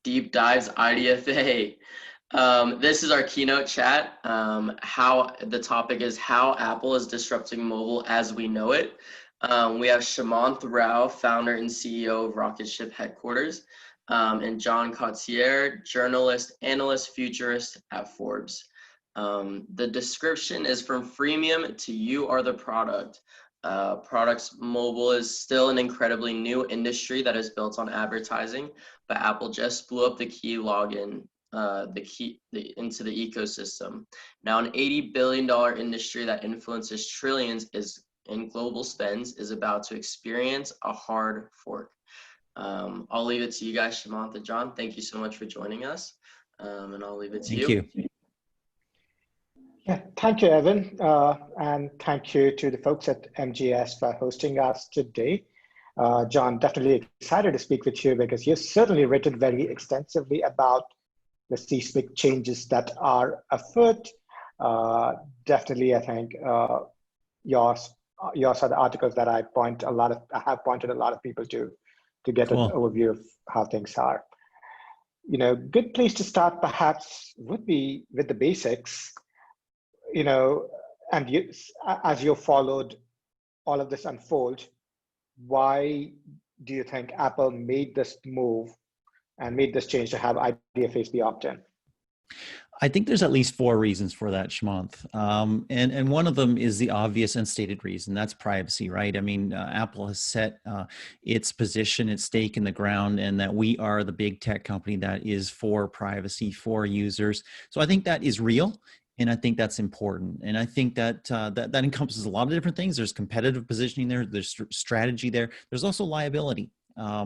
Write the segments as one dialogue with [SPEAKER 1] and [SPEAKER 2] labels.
[SPEAKER 1] Deep Dives IDFA. This is our keynote chat. How the topic is how Apple is disrupting mobile as we know it. We have Shamanth Rao, founder and CEO of RocketShip headquarters, and John Koetsier, journalist, analyst, futurist at Forbes. The description is from freemium to you are the product. Products mobile is still an incredibly new industry that is built on advertising, but Apple just blew up the key login into the ecosystem. Now an $80 billion industry that influences trillions in global spends is about to experience a hard fork. I'll leave it to you guys, Shamanth and John. Thank you so much for joining us. And I'll leave it to you.
[SPEAKER 2] Thank you.
[SPEAKER 3] Yeah, thank you, Evan. And thank you to the folks at MGS for hosting us today. John, definitely excited to speak with you because you've certainly written very extensively about the seismic changes that are afoot. Definitely, I think yours are the articles that I have pointed a lot of people to get an overview of how things are. You know, good place to start perhaps would be with the basics. You know, and you, as you followed all of this unfold, why do you think Apple made this move and made this change to have IDFAs be opt-in?
[SPEAKER 2] I think there's at least 4 reasons for that, Shamanth. And one of them is the obvious and stated reason. That's privacy, right? I mean, Apple has set its position, its stake in the ground, and that we are the big tech company that is for privacy, for users. So I think that is real. And I think that's important. And I think that that encompasses a lot of different things. There's competitive positioning there. There's strategy there. There's also liability.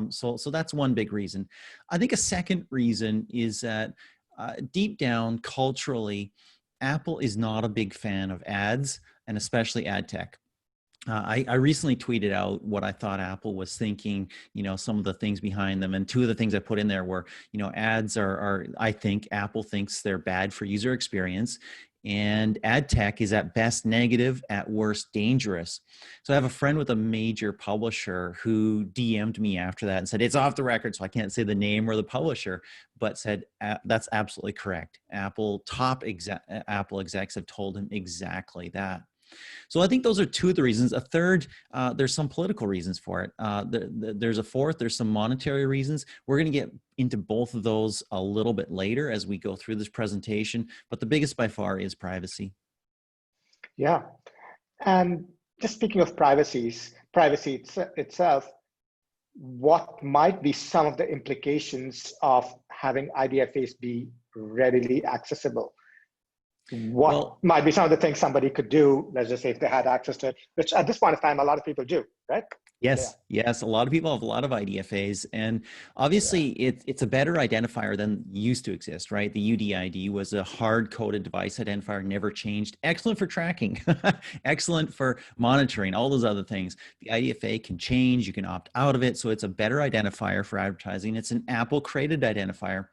[SPEAKER 2] So that's one big reason. I think a second reason is that deep down culturally, Apple is not a big fan of ads and especially ad tech. I recently tweeted out what I thought Apple was thinking, you know, some of the things behind them. And 2 of the things I put in there were, you know, ads I think Apple thinks they're bad for user experience. And ad tech is at best negative, at worst dangerous. So I have a friend with a major publisher who DM'd me after that and said, it's off the record, so I can't say the name or the publisher, but said, that's absolutely correct. Apple execs have told him exactly that. So I think those are 2 of the reasons. A third, there's some political reasons for it. There's a fourth, there's some monetary reasons. We're going to get into both of those a little bit later as we go through this presentation, but the biggest by far is privacy.
[SPEAKER 3] Yeah, and just speaking of privacy itself, what might be some of the implications of having IDFAs be readily accessible? What might be some of the things somebody could do, let's just say if they had access to it, which at this point of time, a lot of people do, right?
[SPEAKER 2] Yes, yes. A lot of people have a lot of IDFAs, and obviously it's a better identifier than used to exist, right? The UDID was a hard-coded device identifier, never changed. Excellent for tracking, excellent for monitoring, all those other things. The IDFA can change, you can opt out of it, so it's a better identifier for advertising. It's an Apple-created identifier,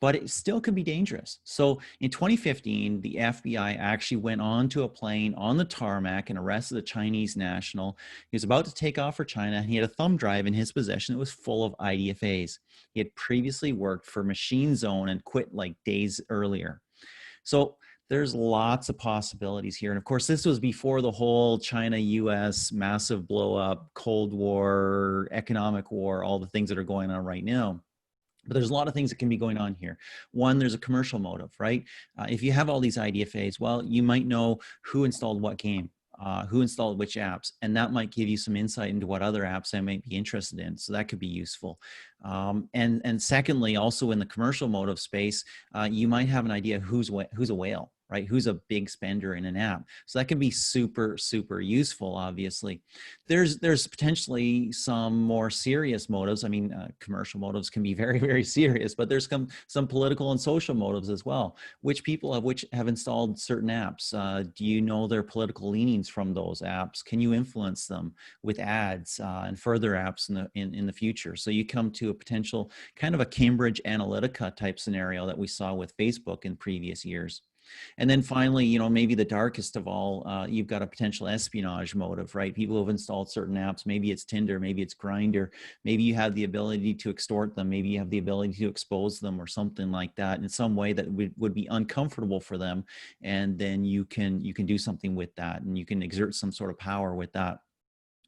[SPEAKER 2] but it still can be dangerous. So in 2015, the FBI actually went onto a plane on the tarmac and arrested a Chinese national. He was about to take off for China, and he had a thumb drive in his possession that was full of IDFAs. He had previously worked for Machine Zone and quit like days earlier. So there's lots of possibilities here. And of course, this was before the whole China-US massive blow up, Cold War, economic war, all the things that are going on right now. But there's a lot of things that can be going on here. One, there's a commercial motive, right? If you have all these IDFAs, well, you might know who installed what game, who installed which apps, and that might give you some insight into what other apps I might be interested in. So that could be useful. And secondly, also in the commercial motive space, you might have an idea who's a whale, right? Who's a big spender in an app. So that can be super, super useful, obviously. There's potentially some more serious motives. I mean, commercial motives can be very, very serious, but there's some political and social motives as well. Which people have installed certain apps? Do you know their political leanings from those apps? Can you influence them with ads and further apps in the future? So you come to a potential kind of a Cambridge Analytica type scenario that we saw with Facebook in previous years. And then finally, maybe the darkest of all, you've got a potential espionage motive, right? People who have installed certain apps, maybe it's Tinder, maybe it's Grindr, maybe you have the ability to extort them, maybe you have the ability to expose them or something like that in some way that would be uncomfortable for them. And then you can do something with that, and you can exert some sort of power with that.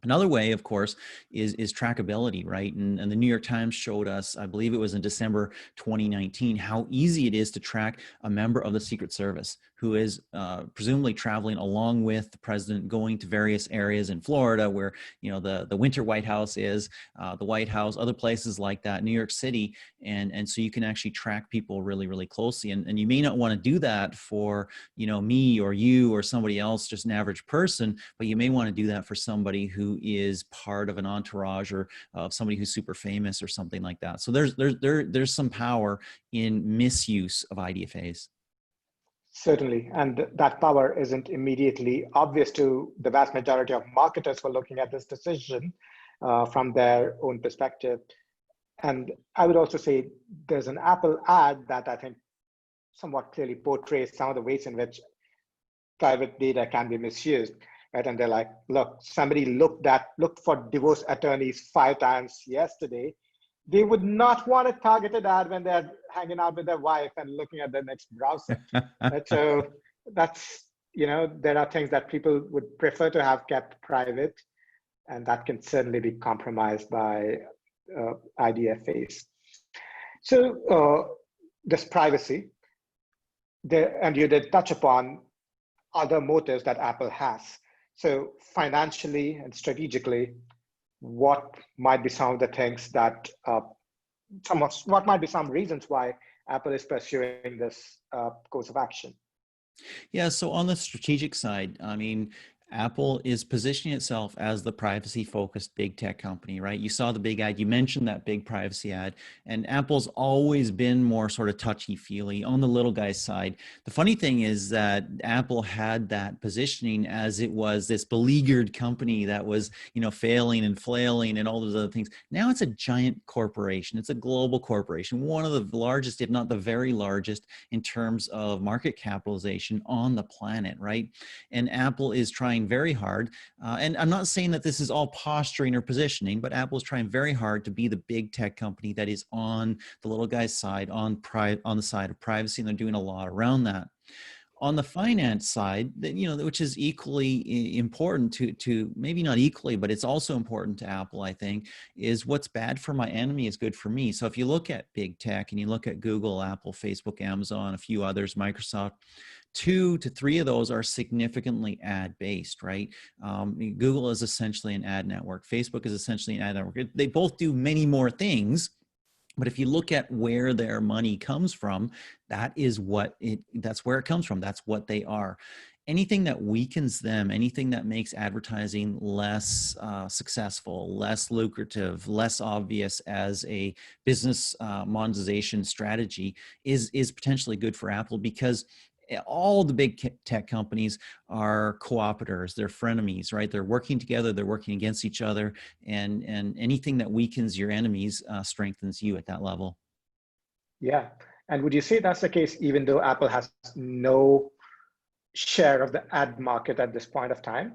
[SPEAKER 2] Another way, of course, is trackability, right? And the New York Times showed us, I believe it was in December 2019, how easy it is to track a member of the Secret Service who is presumably traveling along with the president, going to various areas in Florida where, the winter White House is, the White House, other places like that, New York City. And so you can actually track people really, really closely. And you may not want to do that for, me or you or somebody else, just an average person, but you may want to do that for somebody who is part of an entourage or of somebody who's super famous or something like that. So there's some power in misuse of IDFAs.
[SPEAKER 3] Certainly, and that power isn't immediately obvious to the vast majority of marketers who are looking at this decision from their own perspective. And I would also say there's an Apple ad that I think somewhat clearly portrays some of the ways in which private data can be misused. Right? And they're like, look, somebody looked for divorce attorneys 5 times yesterday. They would not want a targeted ad when they're hanging out with their wife and looking at their next browser. Right? So that's, there are things that people would prefer to have kept private, and that can certainly be compromised by IDFAs. So this privacy, and you did touch upon other motives that Apple has. So financially and strategically, what might be some of the things that, what might be some reasons why Apple is pursuing this course of action?
[SPEAKER 2] Yeah, so on the strategic side, I mean, Apple is positioning itself as the privacy-focused big tech company, right? You saw the big ad, you mentioned that big privacy ad, and Apple's always been more sort of touchy-feely on the little guy's side. The funny thing is that Apple had that positioning as it was this beleaguered company that was, failing and flailing and all those other things. Now it's a giant corporation. It's a global corporation, one of the largest, if not the very largest, in terms of market capitalization on the planet, right? And Apple is trying very hard, and I'm not saying that this is all posturing or positioning, but Apple's trying very hard to be the big tech company that is on the little guy's side, on the side of privacy, and they're doing a lot around that. On the finance side, which is equally important to maybe not equally, but it's also important to Apple, I think, is what's bad for my enemy is good for me. So if you look at big tech and you look at Google, Apple, Facebook, Amazon, a few others, Microsoft, 2 to 3 of those are significantly ad-based, right? Google is essentially an ad network. Facebook is essentially an ad network. They both do many more things, but if you look at where their money comes from, that's where it comes from. That's what they are. Anything that weakens them, anything that makes advertising less successful, less lucrative, less obvious as a business monetization strategy is potentially good for Apple, because all the big tech companies are cooperators, they're frenemies, right? They're working together, they're working against each other, and anything that weakens your enemies strengthens you at that level.
[SPEAKER 3] Yeah, and would you say that's the case even though Apple has no share of the ad market at this point of time?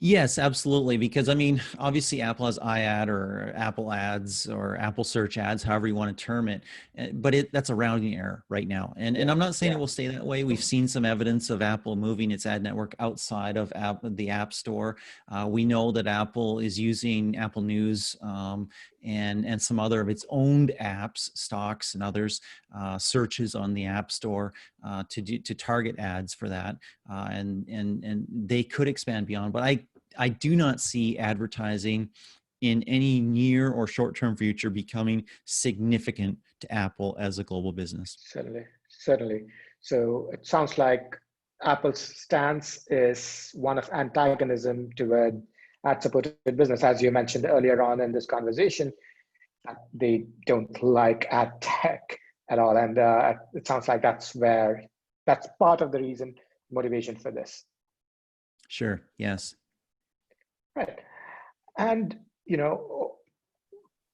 [SPEAKER 2] Yes, absolutely. Because I mean, obviously Apple has iAd or Apple ads or Apple search ads, however you want to term it, but that's a rounding error right now. And I'm not saying it will stay that way. We've seen some evidence of Apple moving its ad network outside of the App Store. We know that Apple is using Apple News and some other of its owned apps, stocks and others, searches on the App Store to target ads for that. And they could expand beyond, but I do not see advertising in any near or short-term future becoming significant to Apple as a global business.
[SPEAKER 3] Certainly. So it sounds like Apple's stance is one of antagonism toward ad-supported business, as you mentioned earlier on in this conversation. They don't like ad tech at all, and it sounds like that's part of the motivation for this.
[SPEAKER 2] Sure. Yes.
[SPEAKER 3] Right. And,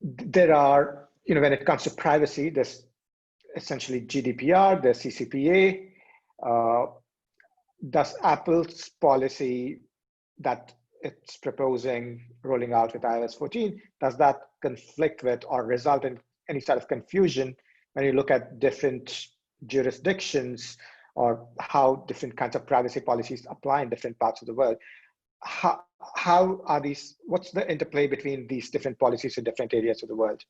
[SPEAKER 3] there are, when it comes to privacy, there's essentially GDPR, there's CCPA, Uh, does Apple's policy that it's proposing rolling out with iOS 14, does that conflict with or result in any sort of confusion when you look at different jurisdictions or how different kinds of privacy policies apply in different parts of the world? How are these, what's the interplay between these different policies in different areas of the world?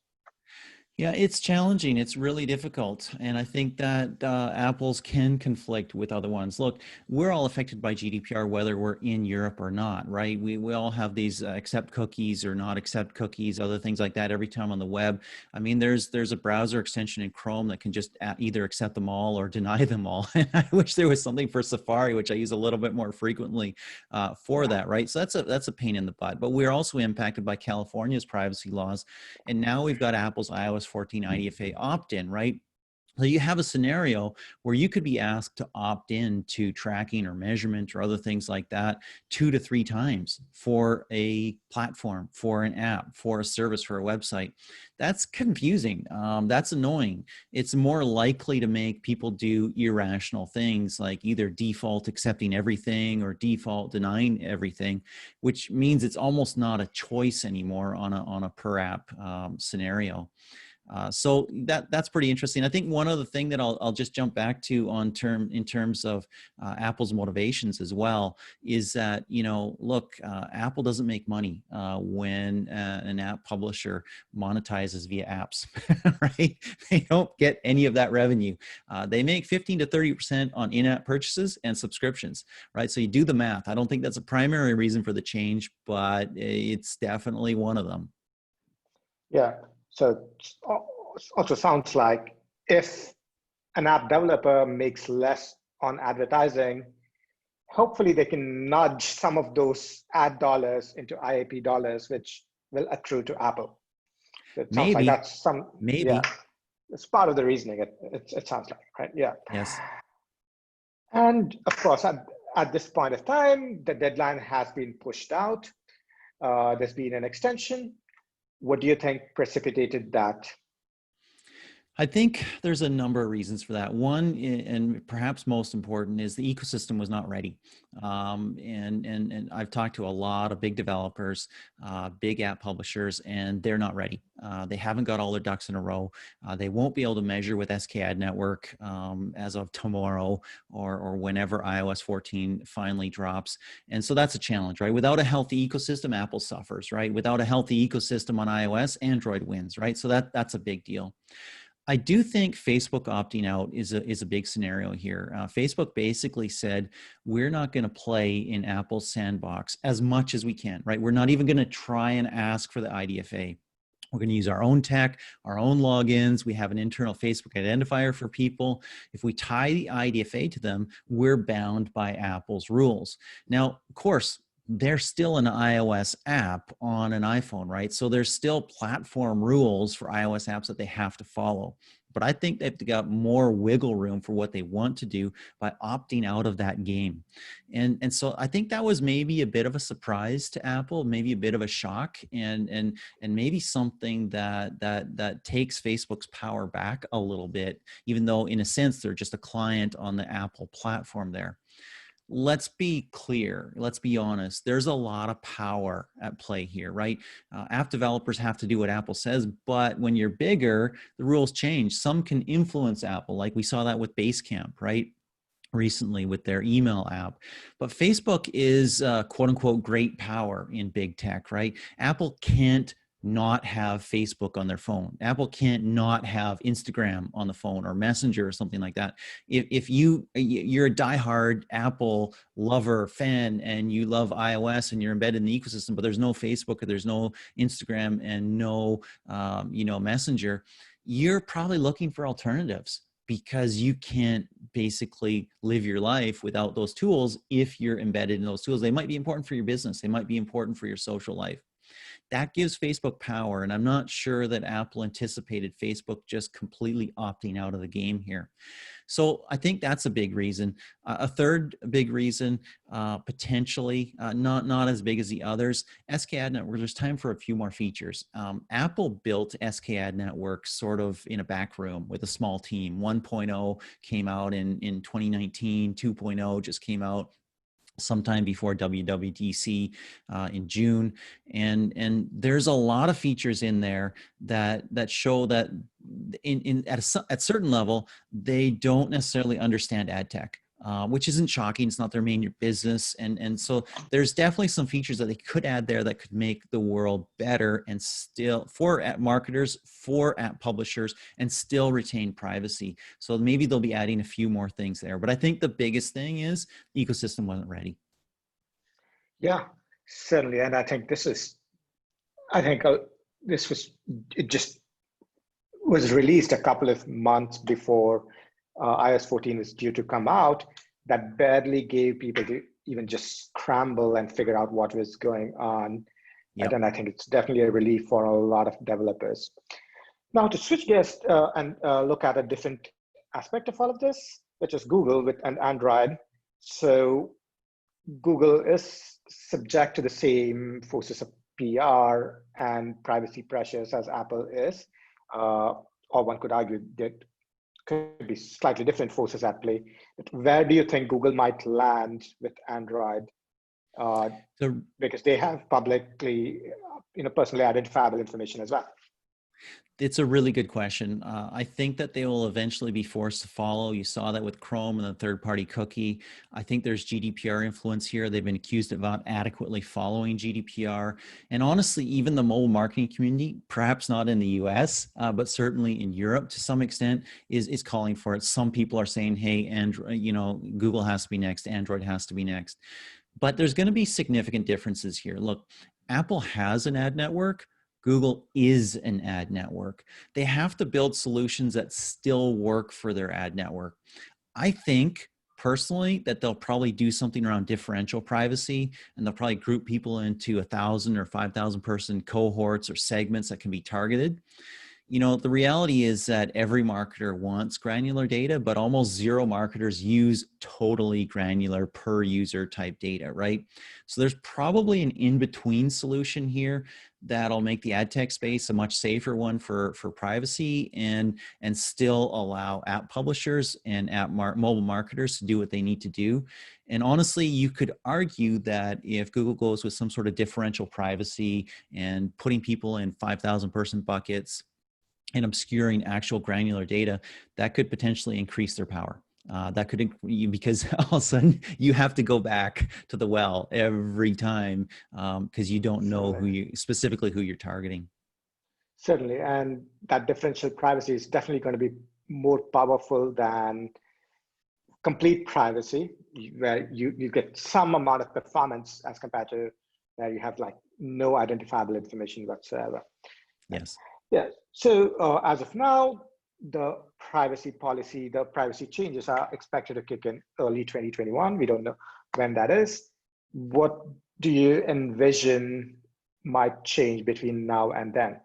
[SPEAKER 2] Yeah, it's challenging. It's really difficult. And I think that Apple's can conflict with other ones. Look, we're all affected by GDPR, whether we're in Europe or not, right? We all have these accept cookies or not accept cookies, other things like that every time on the web. I mean, there's a browser extension in Chrome that can just either accept them all or deny them all. And I wish there was something for Safari, which I use a little bit more frequently for that, right? So that's a pain in the butt. But we're also impacted by California's privacy laws. And now we've got Apple's iOS 14 IDFA opt-in, right? So you have a scenario where you could be asked to opt in to tracking or measurement or other things like that 2 to 3 times for a platform, for an app, for a service, for a website. That's confusing. That's annoying. It's more likely to make people do irrational things like either default accepting everything or default denying everything, which means it's almost not a choice anymore on a per app scenario. So that's pretty interesting. I think one other thing that I'll just jump back to in terms of Apple's motivations as well is that, you know, look, Apple doesn't make money when an app publisher monetizes via apps, right? They don't get any of that revenue. They make 15 to 30% on in-app purchases and subscriptions, right? So you do the math. I don't think that's a primary reason for the change, but it's definitely one of them.
[SPEAKER 3] Yeah. So it also sounds like if an app developer makes less on advertising, hopefully they can nudge some of those ad dollars into IAP dollars, which will accrue to Apple. So it sounds like that's yeah, it's part of the reasoning. It sounds like, right? Yeah.
[SPEAKER 2] Yes.
[SPEAKER 3] And of course, at this point of time, the deadline has been pushed out. There's been an extension. What do you think precipitated that?
[SPEAKER 2] I think there's a number of reasons for that. One, and perhaps most important, is the ecosystem was not ready. And I've talked to a lot of big developers, big app publishers, and they're not ready. They haven't got all their ducks in a row. They won't be able to measure with SKAd Network as of tomorrow or whenever iOS 14 finally drops. And so that's a challenge, right? Without a healthy ecosystem, Apple suffers, right? Without a healthy ecosystem on iOS, Android wins, right? So that's a big deal. I do think Facebook opting out is a big scenario here. Facebook basically said, we're not going to play in Apple's sandbox as much as we can, right? We're not even going to try and ask for the IDFA. We're going to use our own tech, our own logins. We have an internal Facebook identifier for people. If we tie the IDFA to them, we're bound by Apple's rules. Now, of course, they're still an iOS app on an iPhone, right? So there's still platform rules for iOS apps that they have to follow. But I think they've got more wiggle room for what they want to do by opting out of that game. And so I think that was maybe a bit of a surprise to Apple, maybe a bit of a shock, and maybe something that takes Facebook's power back a little bit, even though in a sense they're just a client on the Apple platform there. Let's be clear. Let's be honest. There's a lot of power at play here, right? App developers have to do what Apple says, but when you're bigger, the rules change. Some can influence Apple, like we saw that with Basecamp, right? Recently with their email app. But Facebook is quote unquote great power in big tech, right? Apple can't not have Facebook on their phone. Apple can't not have Instagram on the phone or Messenger or something like that. If you're a diehard Apple lover fan and you love iOS and you're embedded in the ecosystem, but there's no Facebook or there's no Instagram and no Messenger, you're probably looking for alternatives because you can't basically live your life without those tools if you're embedded in those tools. They might be important for your business. They might be important for your social life. that gives Facebook power. And I'm not sure that Apple anticipated Facebook just completely opting out of the game here. So I think that's a big reason. A third big reason, potentially not as big as the others, SKAd Network, there's time for a few more features. Apple built SKAd Network sort of in a back room with a small team. 1.0 came out in 2019, 2.0 just came out sometime before WWDC in June, and there's a lot of features in there that show that at certain level they don't necessarily understand ad tech. Which isn't shocking. It's not their main business. And so there's definitely some features that they could add there that could make the world better and still for app marketers, for app publishers, and still retain privacy. So maybe they'll be adding a few more things there. But I think the biggest thing is the ecosystem wasn't ready.
[SPEAKER 3] Yeah, certainly. And I think this it just was released a couple of months before iOS 14 is due to come out. That barely gave people to even just scramble and figure out what was going on.
[SPEAKER 2] Yep.
[SPEAKER 3] And I think it's definitely a relief for a lot of developers. Now to switch gears and look at a different aspect of all of this, which is Google with an Android. So Google is subject to the same forces of PR and privacy pressures as Apple is, or one could argue that could be slightly different forces at play. But where do you think Google might land with Android? Because they have publicly, personally identifiable information as well.
[SPEAKER 2] It's a really good question. I think that they will eventually be forced to follow. You saw that with Chrome and the third-party cookie. I think there's GDPR influence here. They've been accused of not adequately following GDPR. And honestly, even the mobile marketing community, perhaps not in the US, but certainly in Europe to some extent, is calling for it. Some people are saying, hey, Android, Google has to be next, Android has to be next. But there's going to be significant differences here. Look, Apple has an ad network. Google is an ad network. They have to build solutions that still work for their ad network. I think personally that they'll probably do something around differential privacy, and they'll probably group people into 1,000 or 5,000 person cohorts or segments that can be targeted. The reality is that every marketer wants granular data, but almost zero marketers use totally granular per user type data, right? So there's probably an in-between solution here that'll make the ad tech space a much safer one for privacy and still allow app publishers and mobile marketers to do what they need to do. And honestly, you could argue that if Google goes with some sort of differential privacy and putting people in 5,000 person buckets and obscuring actual granular data, that could potentially increase their power. That could, because all of a sudden you have to go back to the well every time because you don't know specifically who you're targeting.
[SPEAKER 3] Certainly, and that differential privacy is definitely going to be more powerful than complete privacy, where you get some amount of performance as compared to where you have like no identifiable information whatsoever.
[SPEAKER 2] Yes.
[SPEAKER 3] Yeah. So as of now, the privacy policy, the privacy changes are expected to kick in early 2021. We don't know when that is. What do you envision might change between now and then?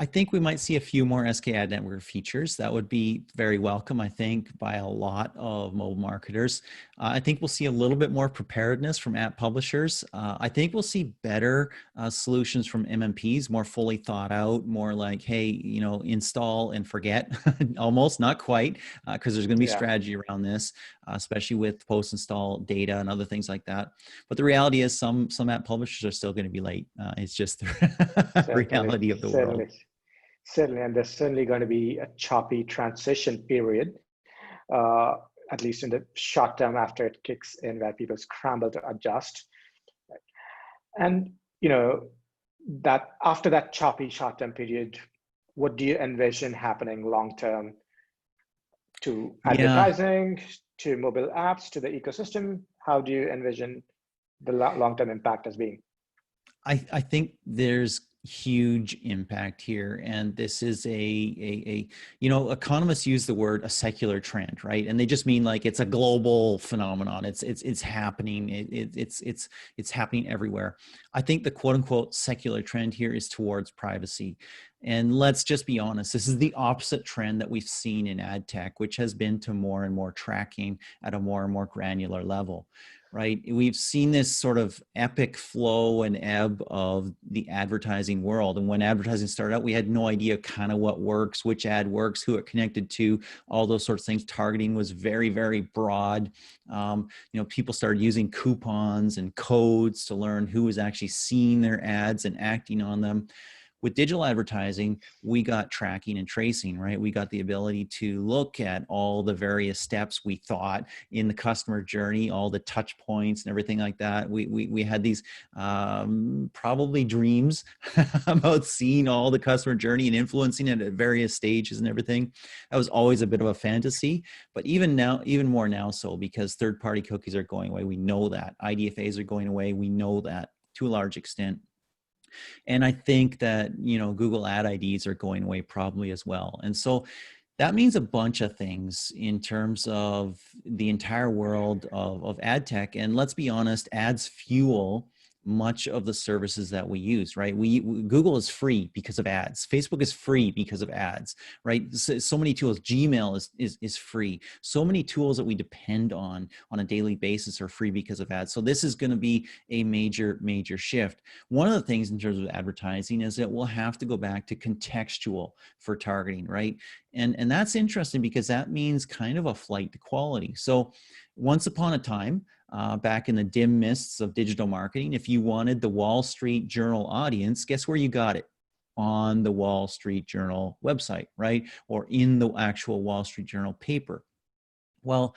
[SPEAKER 2] I think we might see a few more SKAd network features. That would be very welcome, I think, by a lot of mobile marketers. I think we'll see a little bit more preparedness from app publishers. I think we'll see better solutions from MMPs, more fully thought out, more like, hey, install and forget, almost, not quite, because there's going to be strategy around this, especially with post-install data and other things like that. But the reality is some app publishers are still going to be late. It's just the reality of the world.
[SPEAKER 3] Certainly, and there's certainly going to be a choppy transition period, at least in the short term after it kicks in, where people scramble to adjust. And that after that choppy short-term period, what do you envision happening long-term to advertising, to mobile apps, to the ecosystem? How do you envision the long-term impact as being?
[SPEAKER 2] I think there's huge impact here. And this is you know, economists use the word a secular trend, right? And they just mean like it's a global phenomenon. It's happening. It's happening everywhere. I think the quote unquote secular trend here is towards privacy. And let's just be honest, this is the opposite trend that we've seen in ad tech, which has been to more and more tracking at a more and more granular level, right? We've seen this sort of epic flow and ebb of the advertising world. And when advertising started out, we had no idea kind of what works, which ad works, who it connected to, all those sorts of things. Targeting was very, very broad. You know, people started using coupons and codes to learn who was actually seeing their ads and acting on them. With digital advertising, we got tracking and tracing, right? We got the ability to look at all the various steps we thought in the customer journey, all the touch points and everything like that. We had these probably dreams about seeing all the customer journey and influencing it at various stages and everything. That was always a bit of a fantasy, but even now, even more now so, because third-party cookies are going away. We know that. IDFAs are going away. We know that to a large extent. And I think that, you know, Google ad IDs are going away probably as well. And so that means a bunch of things in terms of the entire world of ad tech. And let's be honest, ads fuel much of the services that we use, right? Google is free because of ads. Facebook is free because of ads, right? So many tools. Gmail is free. So many tools that we depend on a daily basis are free because of ads. So this is going to be a major shift. One of the things in terms of advertising is that we'll have to go back to contextual for targeting, right? And that's interesting because that means kind of a flight to quality. So once upon a time, back in the dim mists of digital marketing, if you wanted the Wall Street Journal audience, guess where you got it? On the Wall Street Journal website, right? Or in the actual Wall Street Journal paper. Well,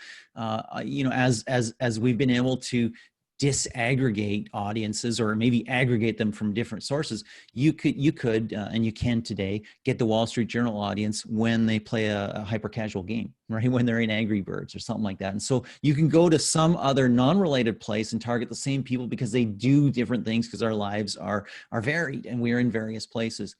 [SPEAKER 2] you know, as we've been able to disaggregate audiences or maybe aggregate them from different sources, you could and you can today get the Wall Street Journal audience when they play a hyper casual game, right? When they're in Angry Birds or something like that. And so you can go to some other non-related place and target the same people because they do different things, because our lives are varied and we're in various places.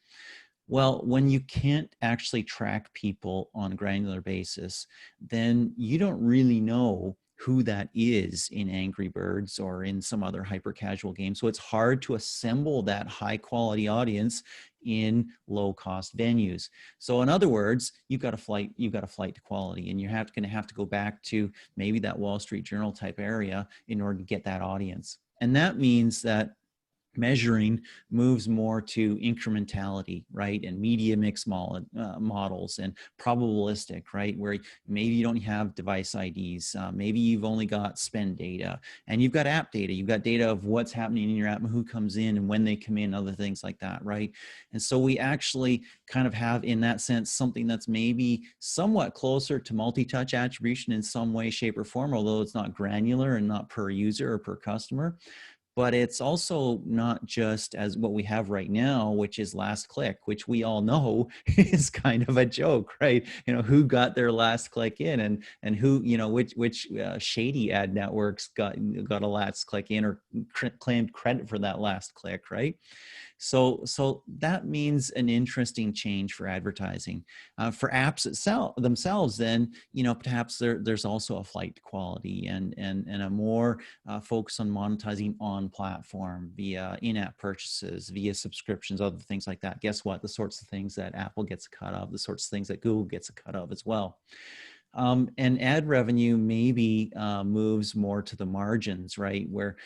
[SPEAKER 2] Well, when you can't actually track people on a granular basis, then you don't really know who that is in Angry Birds or in some other hyper casual game. So it's hard to assemble that high quality audience in low cost venues. So in other words, you've got a flight to quality, and you're going to have to go back to maybe that Wall Street Journal type area in order to get that audience. And that means that measuring moves more to incrementality, right? And media mix models and probabilistic, right? Where maybe you don't have device IDs, maybe you've only got spend data, and you've got app data. You've got data of what's happening in your app and who comes in and when they come in, other things like that, right? And so we actually kind of have, in that sense, something that's maybe somewhat closer to multi-touch attribution in some way, shape, or form, although it's not granular and not per user or per customer. But it's also not just as what we have right now, which is last click, which we all know is kind of a joke, right? You know, who got their last click in, and who, you know, which shady ad networks got a last click in or claimed credit for that last click, right? So that means an interesting change for advertising. For apps themselves, then, you know, perhaps there's also a flight to quality and a more focus on monetizing on platform via in-app purchases, via subscriptions, other things like that. Guess what? The sorts of things that Apple gets a cut of, the sorts of things that Google gets a cut of as well. And ad revenue maybe moves more to the margins, right? Where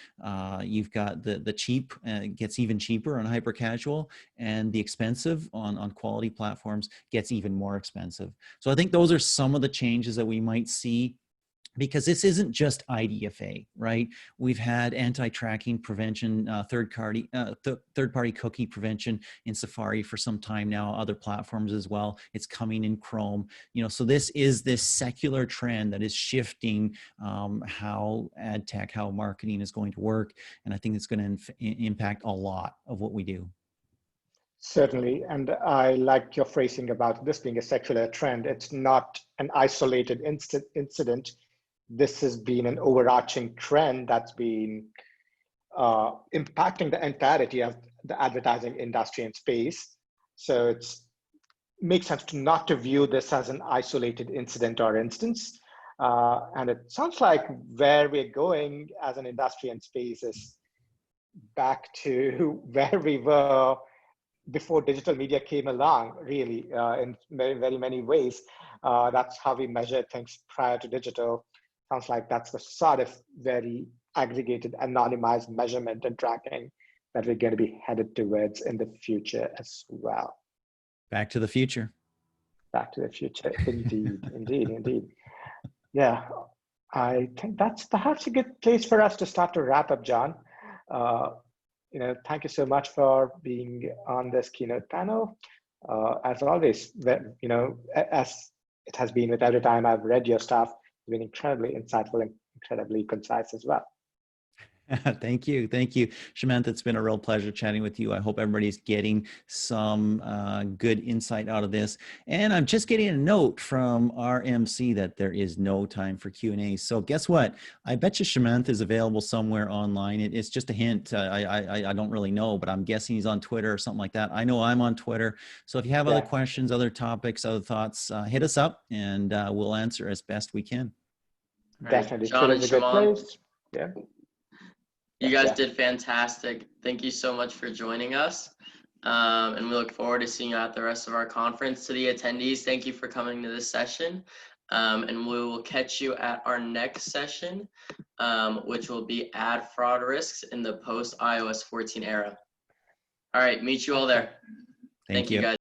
[SPEAKER 2] you've got the cheap gets even cheaper on hyper casual, and the expensive on quality platforms gets even more expensive. So I think those are some of the changes that we might see, because this isn't just IDFA, right? We've had anti-tracking prevention, third-party cookie prevention in Safari for some time now, other platforms as well. It's coming in Chrome, you know. So this is this secular trend that is shifting how ad tech, how marketing is going to work, and I think it's going to impact a lot of what we do.
[SPEAKER 3] Certainly, and I like your phrasing about this being a secular trend. It's not an isolated incident. This has been an overarching trend that's been impacting the entirety of the advertising industry and space. So it's makes sense to not to view this as an isolated incident or instance. And it sounds like where we're going as an industry and space is back to where we were before digital media came along, really, in very, very many ways. That's how we measure things prior to digital. Sounds like that's the sort of very aggregated, anonymized measurement and tracking that we're going to be headed towards in the future as well.
[SPEAKER 2] Back to the future.
[SPEAKER 3] Back to the future, indeed, indeed, indeed. Yeah, I think that's perhaps a good place for us to start to wrap up, John. Thank you so much for being on this keynote panel. As always, as it has been with every time I've read your stuff, it's been incredibly insightful and incredibly concise as well.
[SPEAKER 2] Thank you. Thank you, Shamanth. It's been a real pleasure chatting with you. I hope everybody's getting some good insight out of this. And I'm just getting a note from our MC that there is no time for Q&A. So guess what? I bet you Shamanth is available somewhere online. It's just a hint. I don't really know, but I'm guessing he's on Twitter or something like that. I know I'm on Twitter. So if you have other questions, other topics, other thoughts, hit us up and we'll answer as best we can.
[SPEAKER 3] Definitely.
[SPEAKER 1] John and Shamanth.
[SPEAKER 3] Yeah.
[SPEAKER 1] You guys did fantastic. Thank you so much for joining us. And we look forward to seeing you at the rest of our conference. To the attendees, thank you for coming to this session. And we will catch you at our next session, which will be ad fraud risks in the post iOS 14 era. All right, meet you all there.
[SPEAKER 2] Thank you,
[SPEAKER 1] guys.